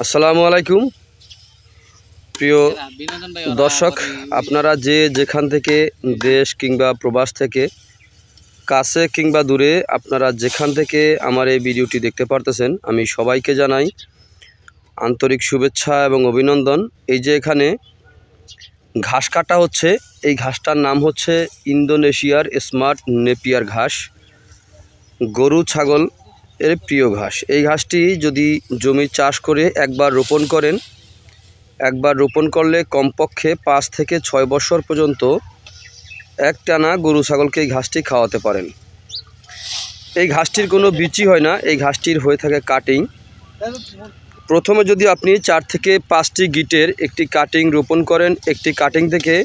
আসসালামু আলাইকুম প্রিয় দর্শক, আপনারা যে যেখান থেকে দেশ কিংবা প্রবাস থেকে কাছে কিংবা দূরে আপনারা যেখান থেকে আমার এই ভিডিওটি দেখতে পারতেছেন, আমি সবাইকে জানাই আন্তরিক শুভেচ্ছা এবং অভিনন্দন। এই যে এখানে ঘাস কাটা হচ্ছে, এই ঘাসটার নাম হচ্ছে ইন্দোনেশিয়ার স্মার্ট নেপিয়ার ঘাস, গরু ছাগল এর প্রিয় ঘাস। এই ঘাসটি যদি জমি চাষ করে একবার রোপণ করেন, একবার রোপণ করলে কমপক্ষে 5 থেকে 6 বছর পর্যন্ত একটানা গরু ছাগলকে এই ঘাসটি খাওয়াতে পারেন। এই ঘাসটির কোনো বিচি হয় না, এই ঘাসটির হয়ে থাকে কাটিং। প্রথমে যদি আপনি 4 থেকে 5টি গিটের একটি কাটিং রোপণ করেন, একটি কাটিং থেকে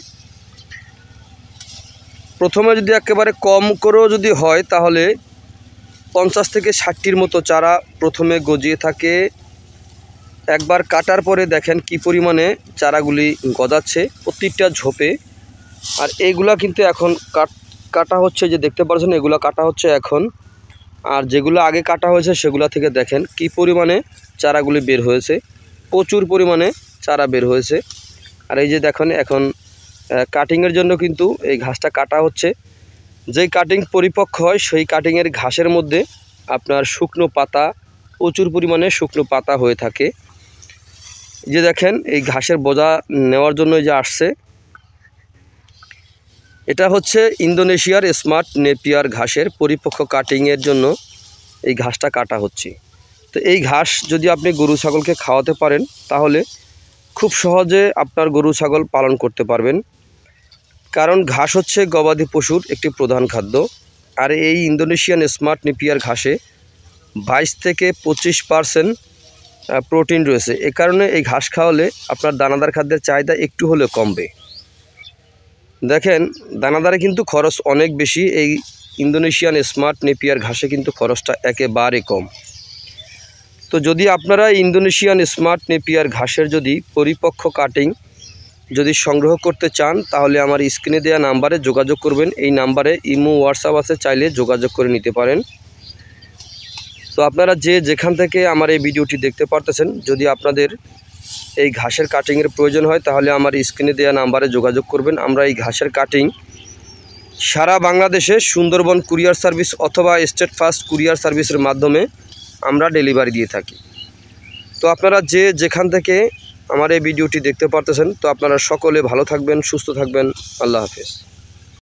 প্রথমে যদি একেবারে কম করেও যদি হয় তাহলে 50 থেকে 60টির মতো চারা প্রথমে গজিয়ে থাকে। একবার কাটার পরে দেখেন কি পরিমাণে চারাগুলি গজাচ্ছে প্রত্যেকটা ঝোপে। আর এইগুলা কিন্তু এখন কাটা হচ্ছে, যে দেখতে পাচ্ছেন এগুলো কাটা হচ্ছে এখন। আর যেগুলো আগে কাটা হয়েছে সেগুলো থেকে দেখেন কি পরিমাণে চারাগুলি বের হয়েছে, প্রচুর পরিমাণে চারা বের হয়েছে। আর এই যে দেখেন এখন কাটিংয়ের জন্য কিন্তু এই ঘাসটা কাটা হচ্ছে। যেই কাটিং পরিপক্ক হয় সেই কাটিংয়ের ঘাসের মধ্যে আপনার শুকনো পাতা, প্রচুর পরিমাণে শুকনো পাতা হয়ে থাকে। যে দেখেন এই ঘাসের বোঝা নেওয়ার জন্য যে আসছে, এটা হচ্ছে ইন্দোনেশিয়ার স্মার্ট নেপিয়ার ঘাসের পরিপক্ক কাটিংয়ের জন্য এই ঘাসটা কাটা হচ্ছে। তো এই ঘাস যদি আপনি গরু ছাগলকে খাওয়াতে পারেন তাহলে খুব সহজে আপনার গরু ছাগল পালন করতে পারবেন, কারণ ঘাস হচ্ছে গবাদি পশুর একটি প্রধান খাদ্য। আর এই ইন্দোনেশিয়ান স্মার্ট নেপিয়ার ঘাসে 22 থেকে 25% প্রোটিন রয়েছে। এ কারণে এই ঘাস খাওয়ালে আপনার দানাদার খাদ্যের চাহিদা একটু হলেও কমবে। দেখেন দানাদারে কিন্তু খরচ অনেক বেশি, এই ইন্দোনেশিয়ান স্মার্ট নেপিয়ার ঘাসে কিন্তু খরচটা একেবারে কম। তো যদি আপনারা ইন্দোনেশিয়ান স্মার্ট নেপিয়ার ঘাসের যদি পরিপক্ক কাটিং যদি সংগ্রহ করতে চান তাহলে আমার স্ক্রিনে দেওয়া নাম্বারে যোগাযোগ করবেন। এই নাম্বারে ইমো হোয়াটসঅ্যাপ আছে, চাইলে যোগাযোগ করে নিতে পারেন। তো আপনারা যে যেখান থেকে আমার এই ভিডিওটি দেখতে পারতেছেন, যদি আপনাদের এই ঘাসের কাটিংয়ের প্রয়োজন হয় তাহলে আমার স্ক্রিনে দেওয়া নাম্বারে যোগাযোগ করবেন। আমরা এই ঘাসের কাটিং সারা বাংলাদেশে সুন্দরবন কুরিয়ার সার্ভিস অথবা স্টেট ফাস্ট কুরিয়ার সার্ভিসের মাধ্যমে আমরা ডেলিভারি দিয়ে থাকি। তো আপনারা যে যেখান থেকে আমার এই ভিডিওটি দেখতে পারতেছেন, তো আপনারা সকলে ভালো থাকবেন, সুস্থ থাকবেন। আল্লাহ হাফেজ।